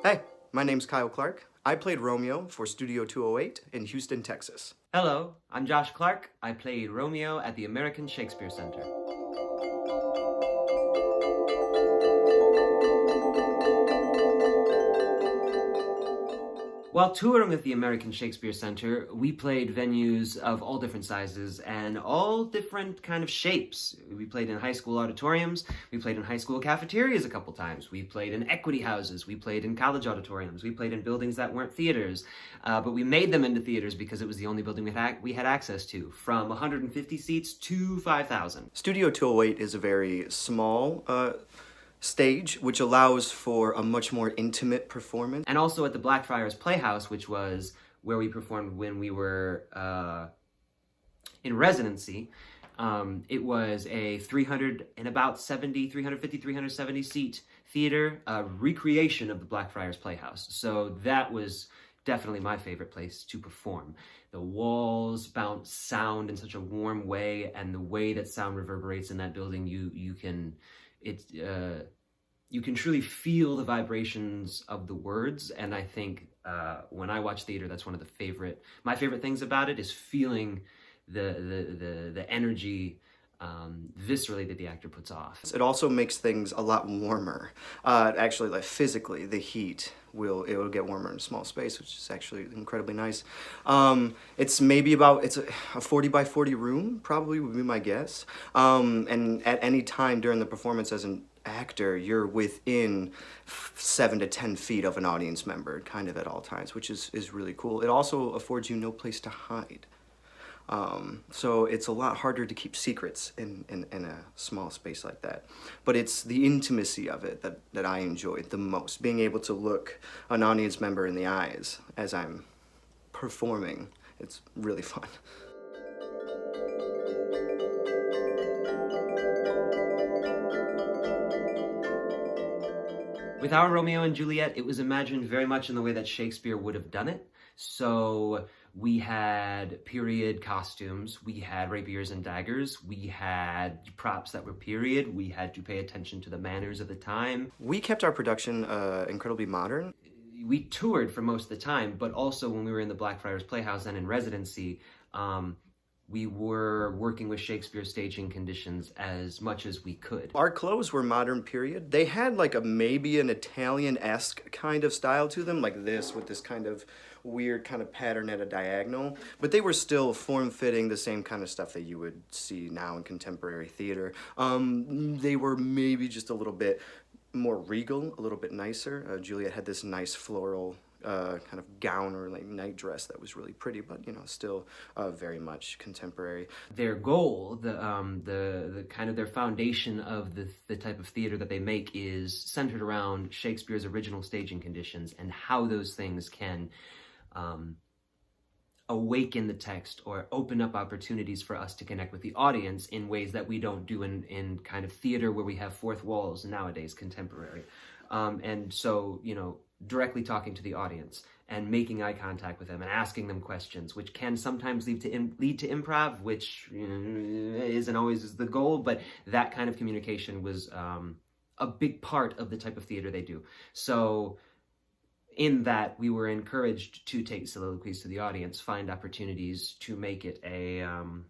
Hey, my name's Kyle Clark. I played Romeo for Studio 208 in Houston, Texas. Hello, I'm Josh Clark. I played Romeo at the American Shakespeare Center. While touring with the American Shakespeare Center, we played venues of all different sizes and all different kind of shapes. We played in high school auditoriums, we played in high school cafeterias a couple times, we played in equity houses, we played in college auditoriums, we played in buildings that weren't theaters, but we made them into theaters because it was the only building we had access to, from 150 seats to 5,000. Studio 208 is a very small stage, which allows for a much more intimate performance. And also at the Blackfriars Playhouse, which was where we performed when we were in residency. It was a 370 seat theater, recreation of the Blackfriars Playhouse. So that was definitely my favorite place to perform. The walls bounce sound in such a warm way, and the way that sound reverberates in that building, you can truly feel the vibrations of the words. And I think when I watch theater, that's one of my favorite things about it, is feeling the energy viscerally that the actor puts off. It also makes things a lot warmer. Actually, like physically, the heat will get warmer in a small space, which is actually incredibly nice. It's a 40 by 40 room, probably would be my guess. And at any time during the performance as an actor, you're within 7 to 10 feet of an audience member, kind of at all times, which is really cool. It also affords you no place to hide. So it's a lot harder to keep secrets in a small space like that. But it's the intimacy of it that I enjoyed the most. Being able to look an audience member in the eyes as I'm performing, it's really fun. With our Romeo and Juliet, it was imagined very much in the way that Shakespeare would have done it. So we had period costumes, we had rapiers and daggers, we had props that were period, we had to pay attention to the manners of the time. We kept our production incredibly modern. We toured for most of the time, but also when we were in the Blackfriars Playhouse and in residency, we were working with Shakespeare staging conditions as much as we could. Our clothes were modern period. They had like maybe an Italian-esque kind of style to them, like this, with this kind of weird kind of pattern at a diagonal, but they were still form-fitting, the same kind of stuff that you would see now in contemporary theater. They were maybe just a little bit more regal, a little bit nicer. Juliet had this nice floral kind of gown or like night dress that was really pretty, but still very much contemporary. Their goal, the kind of their foundation of the type of theater that they make, is centered around Shakespeare's original staging conditions and how those things can awaken the text or open up opportunities for us to connect with the audience in ways that we don't do in kind of theater where we have fourth walls nowadays, contemporary. And so, directly talking to the audience and making eye contact with them and asking them questions, which can sometimes lead to improv, which isn't always the goal, but that kind of communication was a big part of the type of theater they do. So in that, we were encouraged to take soliloquies to the audience, find opportunities to make it to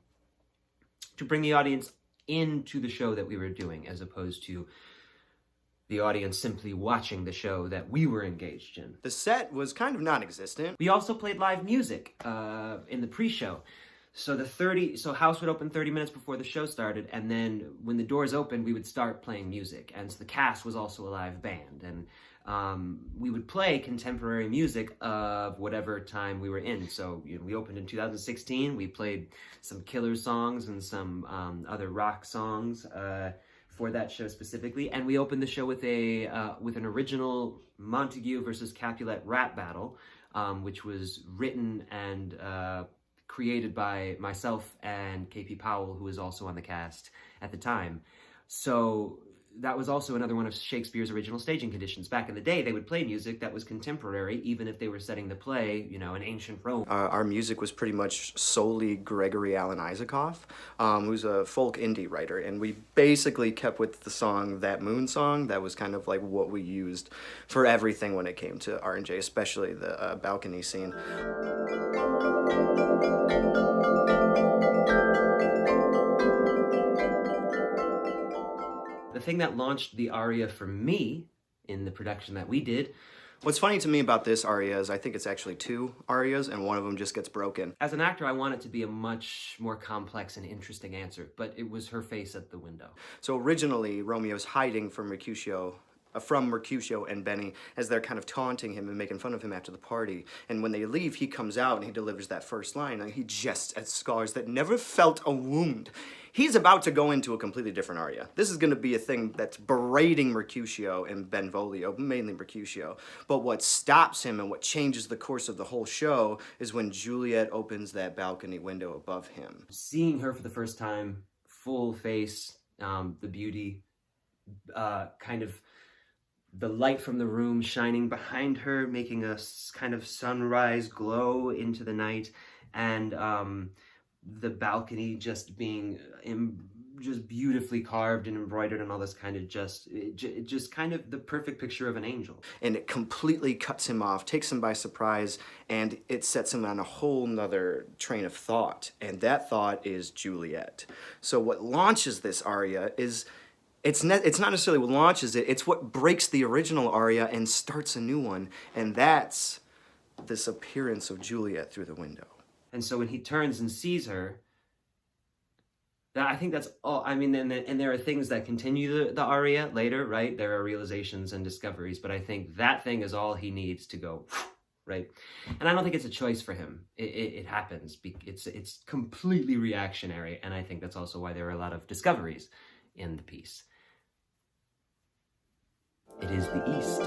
bring the audience into the show that we were doing, as opposed to the audience simply watching the show that we were engaged in. The set was kind of non-existent. We also played live music in the pre-show. So house would open 30 minutes before the show started, and then when the doors opened, we would start playing music. And so the cast was also a live band, and we would play contemporary music of whatever time we were in. So we opened in 2016. We played some Killer songs and some other rock songs for that show specifically, and we opened the show with an original Montague versus Capulet rap battle, which was written and created by myself and KP Powell, who was also on the cast at the time. So that was also another one of Shakespeare's original staging conditions. Back in the day, they would play music that was contemporary, even if they were setting the play, you know, in ancient Rome. Our music was pretty much solely Gregory Alan Isaacoff, who's a folk indie writer, and we basically kept with the song That Moon Song. That was kind of like what we used for everything when it came to R&J, especially the balcony scene. The thing that launched the aria for me in the production that we did. What's funny to me about this aria is I think it's actually 2 arias, and one of them just gets broken. As an actor, I want it to be a much more complex and interesting answer, but it was her face at the window. So originally, Romeo's hiding from Mercutio and Benny as they're kind of taunting him and making fun of him after the party. And when they leave, he comes out and he delivers that first line, and he jests at scars that never felt a wound. He's about to go into a completely different aria. This is going to be a thing that's berating Mercutio and Benvolio, mainly Mercutio. But what stops him and what changes the course of the whole show is when Juliet opens that balcony window above him. Seeing her for the first time, full face, the beauty, kind of the light from the room shining behind her, making a kind of sunrise glow into the night, and the balcony just being just beautifully carved and embroidered and all this kind of just kind of the perfect picture of an angel. And it completely cuts him off, takes him by surprise, and it sets him on a whole nother train of thought. And that thought is Juliet. So what launches this aria is, it's not necessarily what launches it, it's what breaks the original aria and starts a new one. And that's this appearance of Juliet through the window. And so when he turns and sees her, I think that's all. I mean, and there are things that continue the aria later, right? There are realizations and discoveries, but I think that thing is all he needs to go, right? And I don't think it's a choice for him. It happens. It's completely reactionary, and I think that's also why there are a lot of discoveries in the piece. It is the East.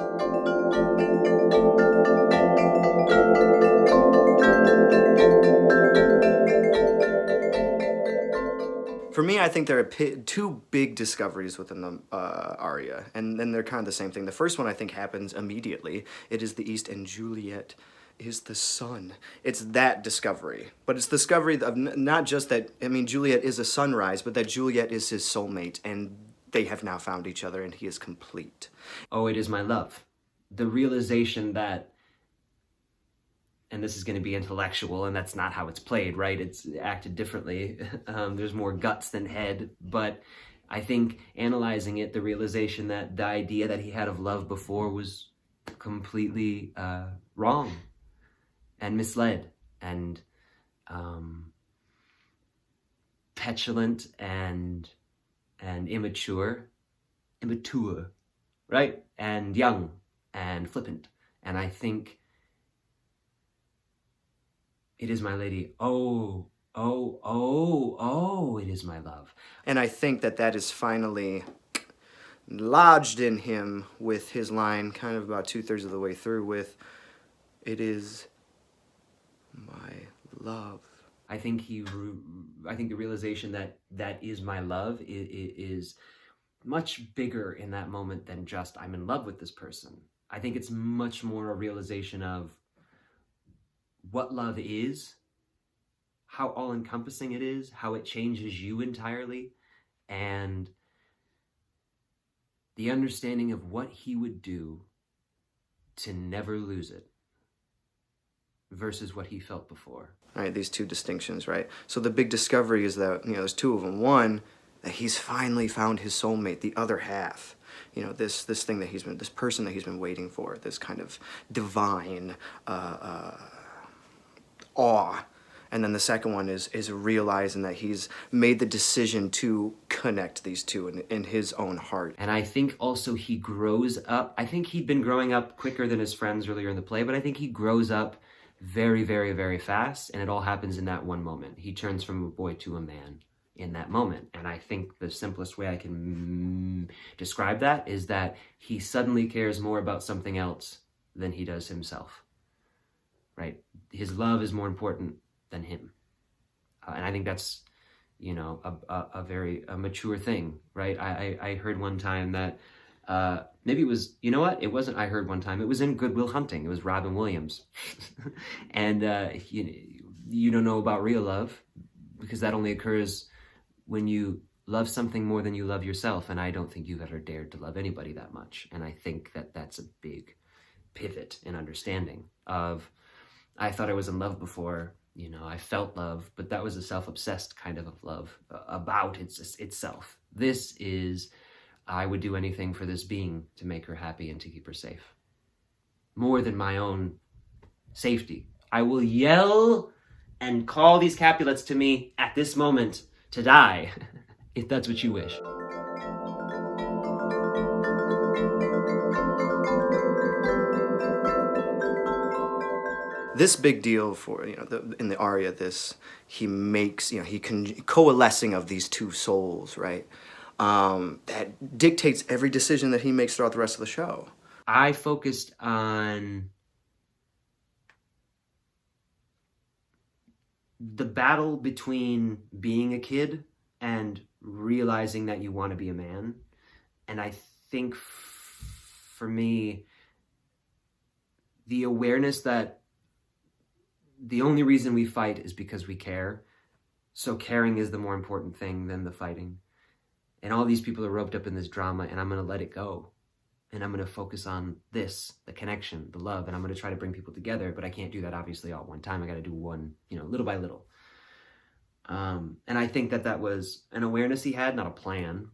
For me, I think there are 2 big discoveries within the aria, and then they're kind of the same thing. The first one, I think, happens immediately. It is the East, and Juliet is the sun. It's that discovery. But it's discovery of not just that, I mean, Juliet is a sunrise, but that Juliet is his soulmate, and they have now found each other, and he is complete. Oh, it is my love. The realization that, and this is going to be intellectual, and that's not how it's played, right? It's acted differently. There's more guts than head, but I think analyzing it, the realization that the idea that he had of love before was completely wrong and misled and petulant and immature, right? And young and flippant. And I think it is my lady. Oh, it is my love. And I think that is finally lodged in him with his line, kind of about 2/3 of the way through, with, it is my love. I think the realization that that is my love is much bigger in that moment than just I'm in love with this person. I think it's much more a realization of what love is, how all-encompassing it is, how it changes you entirely, and the understanding of what he would do to never lose it versus what he felt before. All right, these 2 distinctions, right? So the big discovery is that, there's 2 of them. One, that he's finally found his soulmate, the other half. This thing that this person that he's been waiting for, this kind of divine awe. And then the second one is realizing that he's made the decision to connect these 2 in his own heart. And I think also he grows up. I think he'd been growing up quicker than his friends earlier in the play, but I think he grows up very, very, very fast, and it all happens in that one moment. He turns from a boy to a man in that moment. And I think the simplest way I can describe that is that he suddenly cares more about something else than he does himself. Right? His love is more important than him. And I think that's a very mature thing, right? I heard one time that maybe it was, you know what? It wasn't I heard one time. It was in Good Will Hunting. It was Robin Williams. And you don't know about real love because that only occurs when you love something more than you love yourself. And I don't think you've ever dared to love anybody that much. And I think that that's a big pivot in understanding of, I thought I was in love before, I felt love, but that was a self-obsessed kind of love about itself. This is, I would do anything for this being to make her happy and to keep her safe. More than my own safety. I will yell and call these Capulets to me at this moment to die, if that's what you wish. This big deal for, in the aria, he makes, he coalescing of these two souls, right? That dictates every decision that he makes throughout the rest of the show. I focused on the battle between being a kid and realizing that you want to be a man. And I think for me, the awareness that the only reason we fight is because we care. So caring is the more important thing than the fighting. And all these people are roped up in this drama, and I'm going to let it go. And I'm going to focus on this, the connection, the love, and I'm going to try to bring people together, but I can't do that obviously all at one time. I got to do one, little by little. And I think that was an awareness he had, not a plan.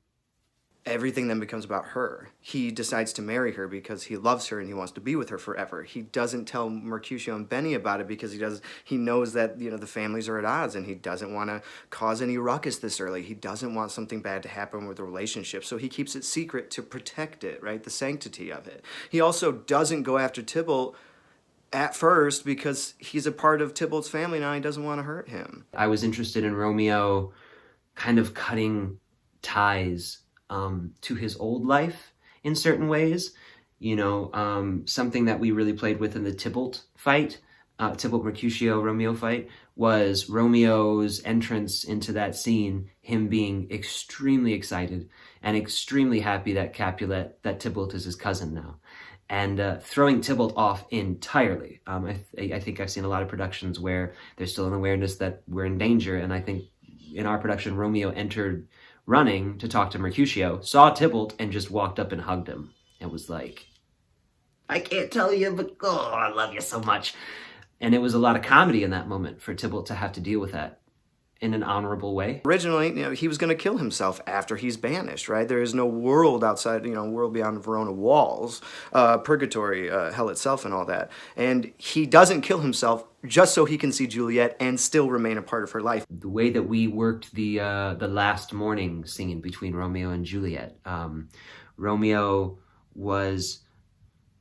Everything then becomes about her. He decides to marry her because he loves her and he wants to be with her forever. He doesn't tell Mercutio and Benny about it because he knows that, the families are at odds and he doesn't want to cause any ruckus this early. He doesn't want something bad to happen with the relationship, so he keeps it secret to protect it, right? The sanctity of it. He also doesn't go after Tybalt at first because he's a part of Tybalt's family now. He doesn't want to hurt him. I was interested in Romeo kind of cutting ties to his old life in certain ways. Something that we really played with in the Tybalt fight, Tybalt-Mercutio-Romeo fight, was Romeo's entrance into that scene, him being extremely excited and extremely happy that that Tybalt is his cousin now. And throwing Tybalt off entirely. I think I've seen a lot of productions where there's still an awareness that we're in danger, and I think in our production, Romeo entered running to talk to Mercutio, saw Tybalt, and just walked up and hugged him. And was like, I can't tell you, but oh, I love you so much. And it was a lot of comedy in that moment for Tybalt to have to deal with that in an honorable way. Originally, he was going to kill himself after he's banished, right? There is no world outside, world beyond Verona walls, purgatory, hell itself and all that. And he doesn't kill himself just so he can see Juliet and still remain a part of her life. The way that we worked the last morning scene between Romeo and Juliet, Romeo was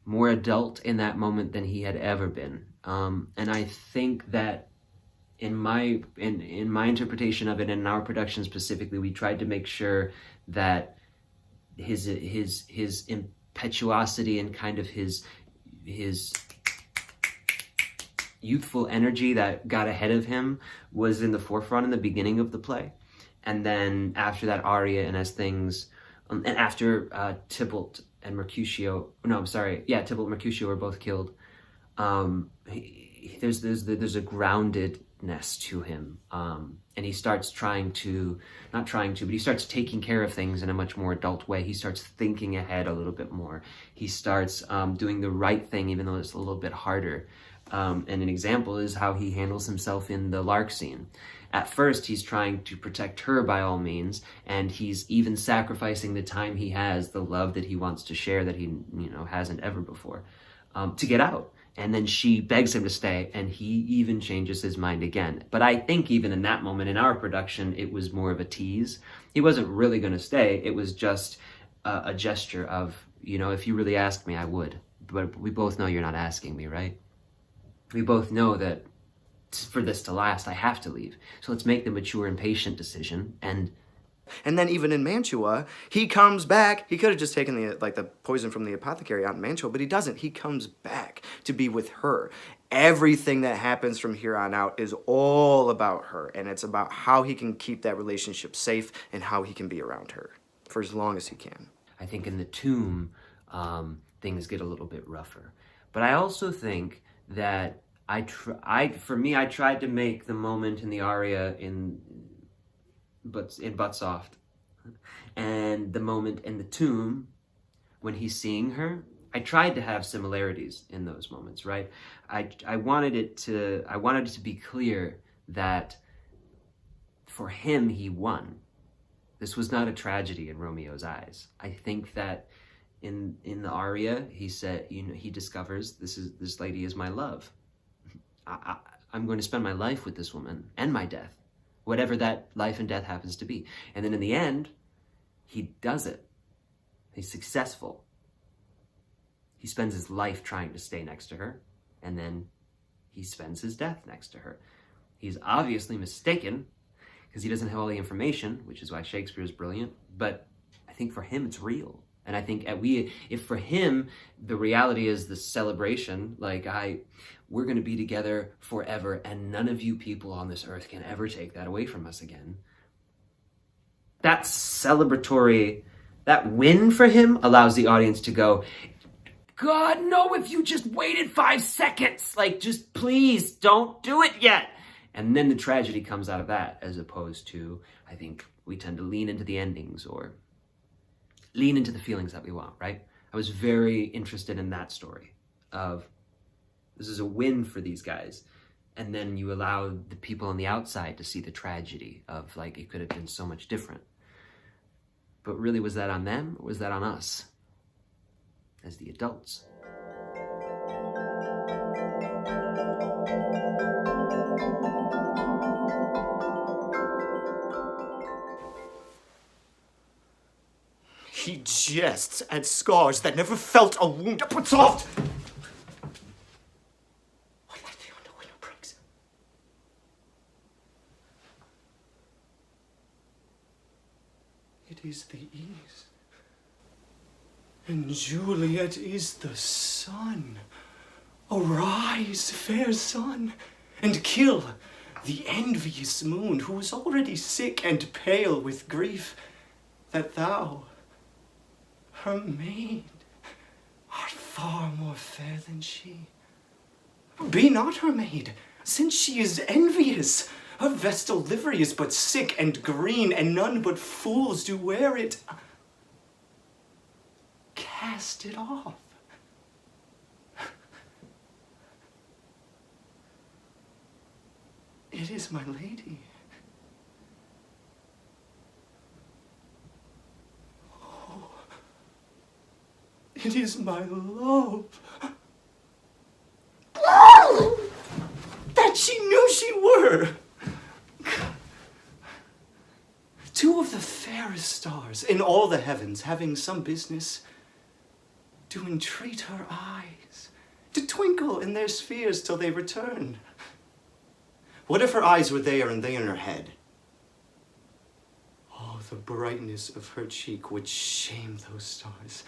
more adult in that moment than he had ever been. And I think that in my interpretation of it, and in our production specifically, we tried to make sure that his impetuosity and kind of his youthful energy that got ahead of him was in the forefront in the beginning of the play. And then after that aria, and as things, and after Tybalt and Mercutio, Tybalt and Mercutio were both killed, there's a groundedness to him, and he starts but he starts taking care of things in a much more adult way. He starts thinking ahead a little bit more. He starts doing the right thing, even though it's a little bit harder. And an example is how he handles himself in the Lark scene. At first, he's trying to protect her by all means, and he's even sacrificing the time he has, the love that he wants to share that he hasn't ever before, to get out. And then she begs him to stay, and he even changes his mind again. But I think even in that moment in our production, it was more of a tease. He wasn't really going to stay. It was just a gesture of, if you really asked me, I would. But we both know you're not asking me, right? We both know that for this to last, I have to leave. So let's make the mature and patient decision. And then even in Mantua, he comes back. He could have just taken the poison from the apothecary out in Mantua, but he doesn't. He comes back to be with her. Everything that happens from here on out is all about her, and it's about how he can keep that relationship safe and how he can be around her for as long as he can. I think in the tomb, things get a little bit rougher. But I also think that I tried to make the moment in the aria in Butt Soft and the moment in the tomb when he's seeing her, I tried to have similarities in those moments, right? I wanted it to be clear that for him, he won. This was not a tragedy in Romeo's eyes. I think that in the aria, he said, he discovers this lady is my love. I'm going to spend my life with this woman and my death, whatever that life and death happens to be. And then in the end, he does it. He's successful. He spends his life trying to stay next to her, and then he spends his death next to her. He's obviously mistaken because he doesn't have all the information, which is why Shakespeare is brilliant, but I think for him it's real. And I think if for him, the reality is the celebration, we're going to be together forever, and none of you people on this earth can ever take that away from us again. That celebratory, that win for him allows the audience to go, God, no, if you just waited 5 seconds, just please don't do it yet. And then the tragedy comes out of that, as opposed to, I think we tend to lean into the endings or lean into the feelings that we want, right? I was very interested in that story of this is a win for these guys. And then you allow the people on the outside to see the tragedy of it could have been so much different. But really, was that on them or was that on us as the adults? He jests at scars that never felt a wound. But soft! What light the under window breaks? It is the east. And Juliet is the sun. Arise, fair sun, and kill the envious moon, who is already sick and pale with grief, that thou, her maid, art far more fair than she. Be not her maid, since she is envious. Her vestal livery is but sick and green, and none but fools do wear it. Cast it off. It is my lady. Oh, it is my love. That she knew she were. Two of the fairest stars in all the heavens, having some business, do entreat her eyes to twinkle in their spheres till they return. What if her eyes were there and they in her head? Oh, the brightness of her cheek would shame those stars,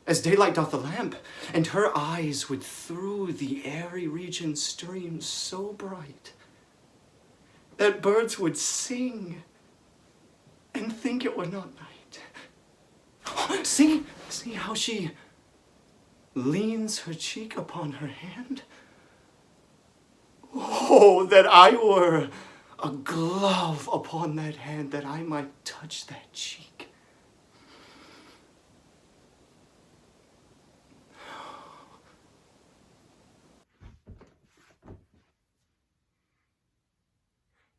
as daylight doth the lamp, and her eyes would through the airy region stream so bright that birds would sing and think it were not night. Oh, see how she leans her cheek upon her hand? Oh, that I were a glove upon that hand, that I might touch that cheek.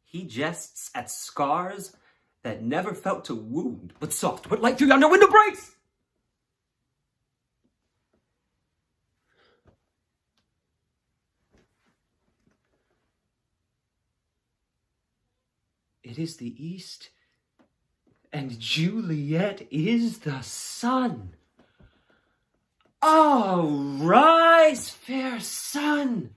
He jests at scars that never felt a wound. But soft, what light through yonder window breaks? It is the east, and Juliet is the sun. Oh, rise, fair sun,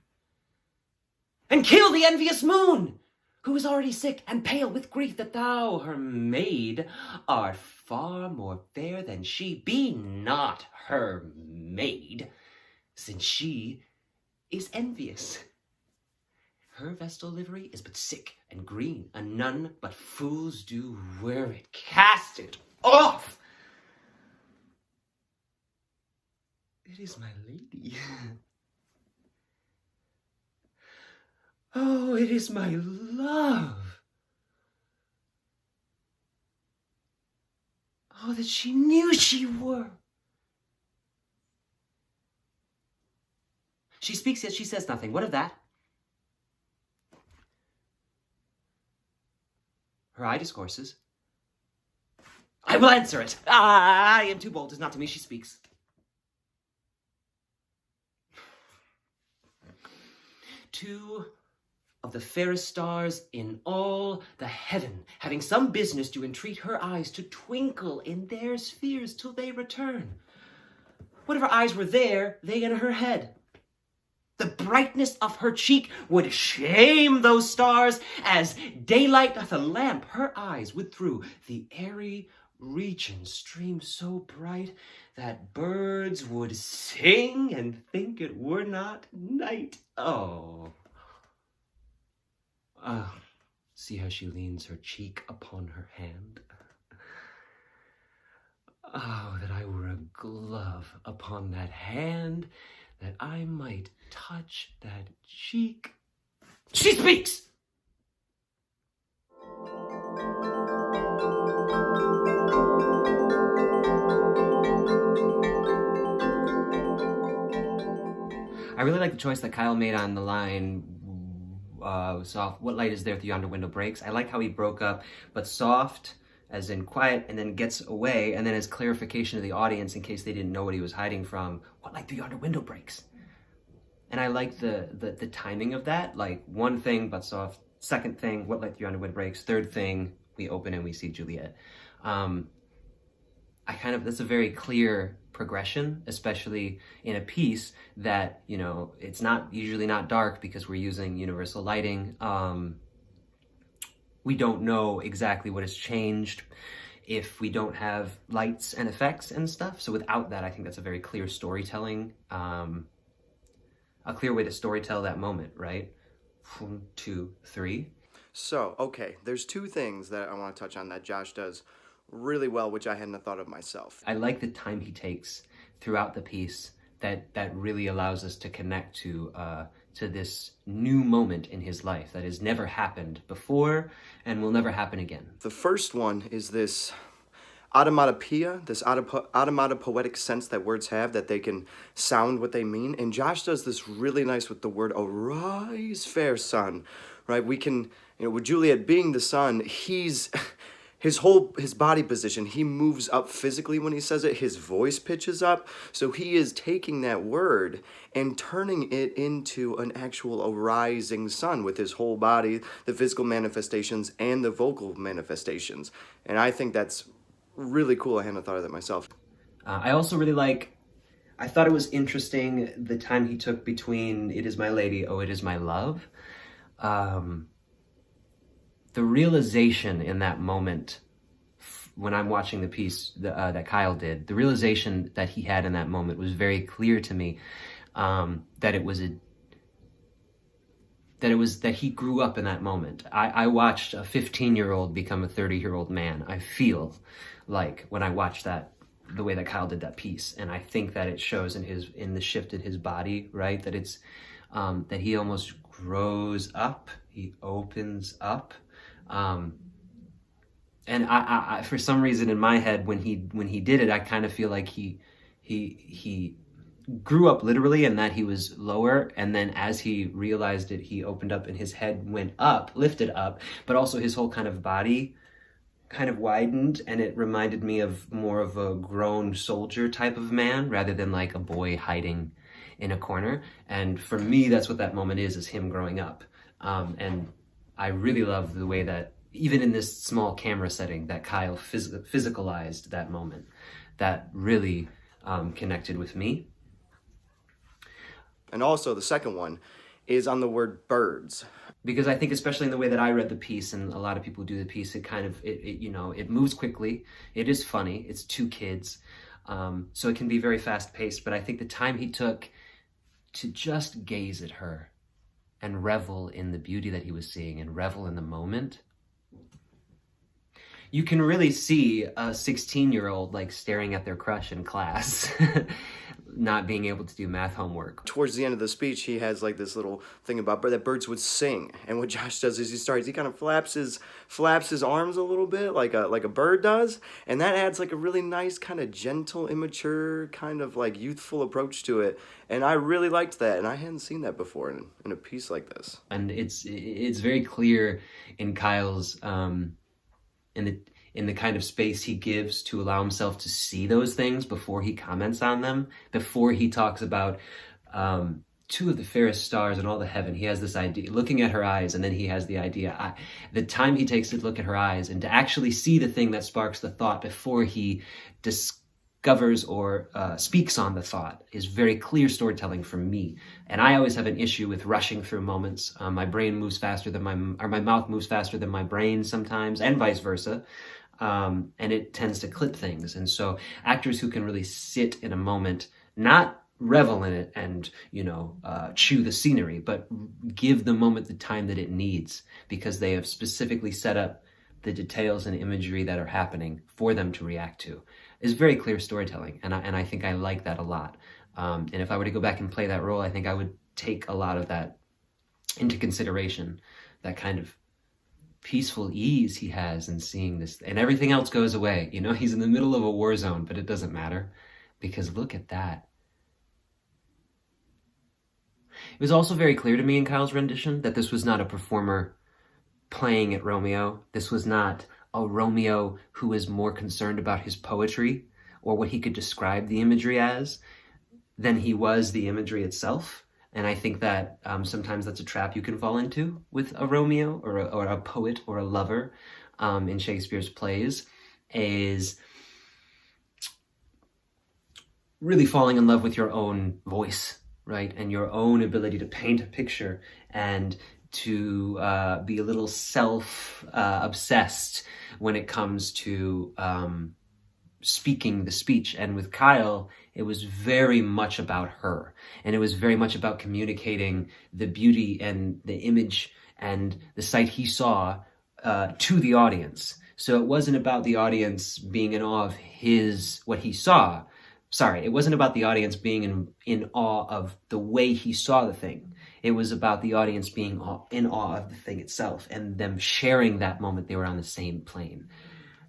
and kill the envious moon, who is already sick and pale with grief, that thou, her maid, art far more fair than she. Be not her maid, since she is envious. Her vestal livery is but sick and green, and none but fools do wear it. Cast it off! It is my lady. Oh, it is my love. Oh, that she knew she were. She speaks, yet she says nothing. What of that? Her eye discourses. I will answer it. I am too bold. 'Tis not to me she speaks. Two of the fairest stars in all the heaven, having some business, do entreat her eyes to twinkle in their spheres till they return. Whatever eyes were there, they in her head. The brightness of her cheek would shame those stars, as daylight doth a lamp. Her eyes would through the airy region stream so bright that birds would sing and think it were not night. Oh, see how she leans her cheek upon her hand. Oh, that I were a glove upon that hand, that I might touch that cheek. She speaks! I really like the choice that Kyle made on the line, soft, what light is there through yonder window breaks. I like how he broke up, but soft, as in quiet, and then gets away, and then as clarification to the audience in case they didn't know what he was hiding from, what light through yonder window breaks. And I like the timing of that, like one thing, but soft, second thing, what light through yonder window breaks, third thing, we open and we see Juliet. That's a very clear progression, especially in a piece that, you know, it's not usually not dark because we're using universal lighting. We don't know exactly what has changed if we don't have lights and effects and stuff. So without that, I think that's a very clear storytelling, a clear way to storytell that moment, right? 1, 2, 3. So, okay, there's two things that I want to touch on that Josh does really well, which I hadn't thought of myself. I like the time he takes throughout the piece that really allows us to connect to this new moment in his life that has never happened before and will never happen again. The first one is this automatopoeia, this automatopoetic sense that words have, that they can sound what they mean. And Josh does this really nice with the word arise, fair sun, right? We can, with Juliet being the sun, he's... His body position, he moves up physically when he says it, his voice pitches up, so he is taking that word and turning it into an actual arising sun with his whole body, the physical manifestations and the vocal manifestations. And I think that's really cool. I hadn't thought of that myself. I also really I thought it was interesting the time he took between "It is my lady, oh it is my love." The realization in that moment, when I'm watching the piece that Kyle did, the realization that he had in that moment was very clear to me. That he grew up in that moment. I watched a 15-year-old become a 30-year-old man. I feel like when I watched that, the way that Kyle did that piece, and I think that it shows in the shift in his body, right? That it's that he almost grows up, he opens up. And I for some reason in my head, when he did it, I kind of feel like he grew up literally, and that he was lower, and then as he realized it, he opened up and his head went up, lifted up, but also his whole kind of body kind of widened, and it reminded me of more of a grown soldier type of man rather than like a boy hiding in a corner. And for me, that's what that moment is him growing up. And I really love the way that even in this small camera setting that Kyle physicalized that moment. That really connected with me. And also the second one is on the word birds. Because I think especially in the way that I read the piece, and a lot of people do the piece, it kind of, it moves quickly. It is funny. It's two kids. So it can be very fast paced, but I think the time he took to just gaze at her and revel in the beauty that he was seeing and revel in the moment. You can really see a 16-year-old like staring at their crush in class, not being able to do math homework. Towards the end of the speech, he has like this little thing about that birds would sing, and what Josh does is he kind of flaps his arms a little bit like a bird does, and that adds like a really nice kind of gentle, immature, kind of like youthful approach to it, and I really liked that, and I hadn't seen that before in a piece like this. And it's very clear in Kyle's in the kind of space he gives to allow himself to see those things before he comments on them, before he talks about two of the fairest stars in all the heaven. He has this idea, looking at her eyes, and then he has the idea. The time he takes to look at her eyes and to actually see the thing that sparks the thought before he discovers or speaks on the thought is very clear storytelling for me. And I always have an issue with rushing through moments. My brain moves faster than my mouth moves faster than my brain sometimes, and vice versa. And it tends to clip things. And so actors who can really sit in a moment, not revel in it and, chew the scenery, but give the moment the time that it needs, because they have specifically set up the details and imagery that are happening for them to react to, is very clear storytelling. And I think I like that a lot. And if I were to go back and play that role, I think I would take a lot of that into consideration, that kind of peaceful ease he has in seeing this, and everything else goes away. He's in the middle of a war zone, but it doesn't matter, because look at that. It was also very clear to me in Kyle's rendition that this was not a performer playing at Romeo. This was not a Romeo who is more concerned about his poetry or what he could describe the imagery as than he was the imagery itself. And I think that sometimes that's a trap you can fall into with a Romeo or a poet or a lover in Shakespeare's plays, is really falling in love with your own voice, right? And your own ability to paint a picture and to be a little self-obsessed when it comes to speaking the speech. And with Kyle, it was very much about her. And it was very much about communicating the beauty and the image and the sight he saw to the audience. So it wasn't about the audience being in awe of what he saw. Sorry, it wasn't about the audience being in awe of the way he saw the thing. It was about the audience being in awe of the thing itself and them sharing that moment they were on the same plane.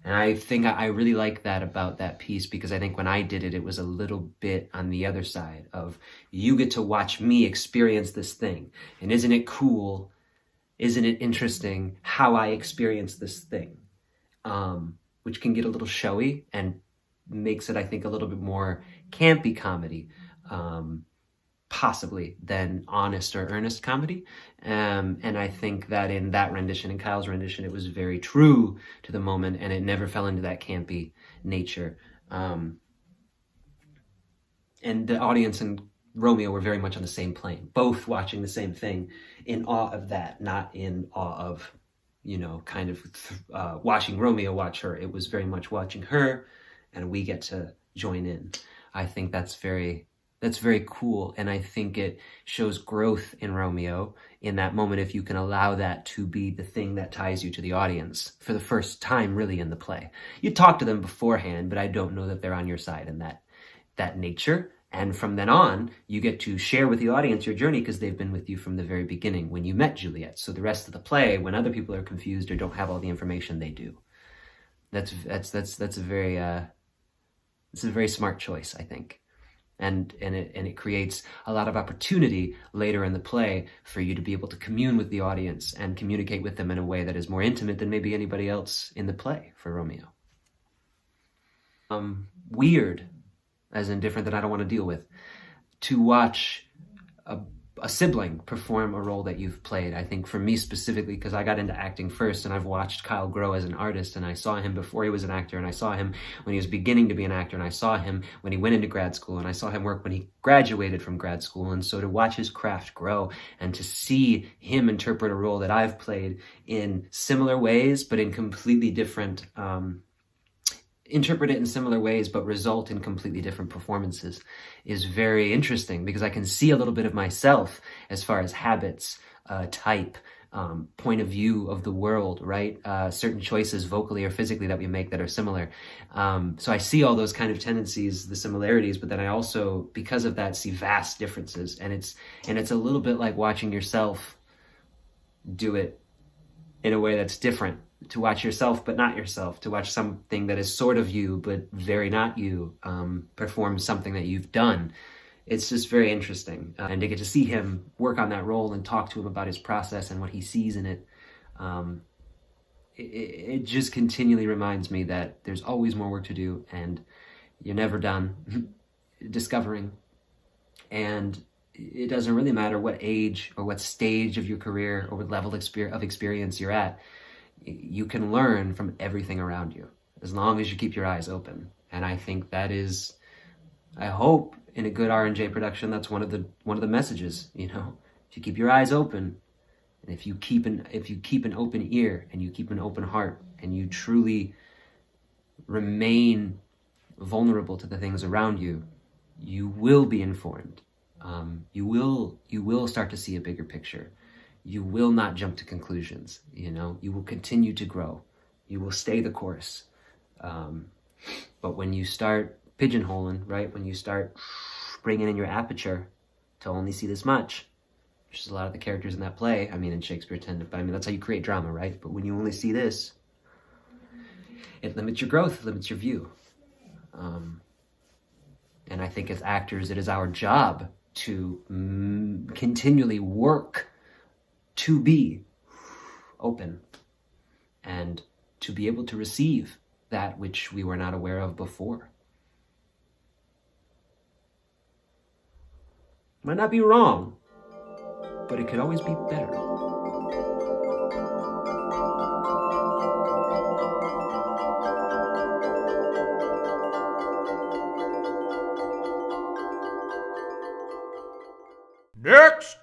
And I think I really like that about that piece, because I think when I did it, it was a little bit on the other side of, you get to watch me experience this thing. And isn't it cool? Isn't it interesting how I experience this thing? Which can get a little showy and makes it, I think, a little bit more campy comedy, possibly, than honest or earnest comedy. And I think that in that rendition, in Kyle's rendition, it was very true to the moment, and it never fell into that campy nature. And the audience and Romeo were very much on the same plane, both watching the same thing, in awe of that, not in awe of, watching Romeo watch her. It was very much watching her, and we get to join in. I think that's very cool, and I think it shows growth in Romeo in that moment, if you can allow that to be the thing that ties you to the audience for the first time really in the play. You talk to them beforehand, but I don't know that they're on your side in that nature. And from then on, you get to share with the audience your journey, because they've been with you from the very beginning when you met Juliet. So the rest of the play, when other people are confused or don't have all the information, they do. That's a very smart choice, I think. And it creates a lot of opportunity later in the play for you to be able to commune with the audience and communicate with them in a way that is more intimate than maybe anybody else in the play for Romeo. Weird, as in different, that I don't want to deal with, to watch a sibling perform a role that you've played. I think for me specifically, because I got into acting first, and I've watched Kyle grow as an artist, and I saw him before he was an actor, and I saw him when he was beginning to be an actor, and I saw him when he went into grad school, and I saw him work when he graduated from grad school. And so to watch his craft grow and to see him interpret a role that I've played in similar ways, but in completely different interpret it in similar ways but result in completely different performances is very interesting, because I can see a little bit of myself as far as habits, type, point of view of the world, right? Certain choices vocally or physically that we make that are similar. So I see all those kind of tendencies, the similarities, but then I also, because of that, see vast differences. And it's a little bit like watching yourself do it in a way that's different. To watch yourself but not yourself, to watch something that is sort of you but very not you, perform something that you've done. It's just very interesting, and to get to see him work on that role and talk to him about his process and what he sees in it, it just continually reminds me that there's always more work to do, and you're never done discovering. And it doesn't really matter what age or what stage of your career or what level of experience you're at. You can learn from everything around you as long as you keep your eyes open. And I think that is, I hope in a good R&J production, that's one of the messages, you know. If you keep your eyes open, and if you keep an open ear and you keep an open heart and you truly remain vulnerable to the things around you, you will be informed. You will start to see a bigger picture. You will not jump to conclusions, you know. You will continue to grow. You will stay the course. But when you start pigeonholing, right, when you start bringing in your aperture to only see this much, which is a lot of the characters in that play, I mean, in Shakespeare tend to, but I mean, that's how you create drama, right? But when you only see this, it limits your growth, it limits your view. And I think as actors, it is our job to continually work to be open and to be able to receive that which we were not aware of before. Might not be wrong, but it could always be better. Next!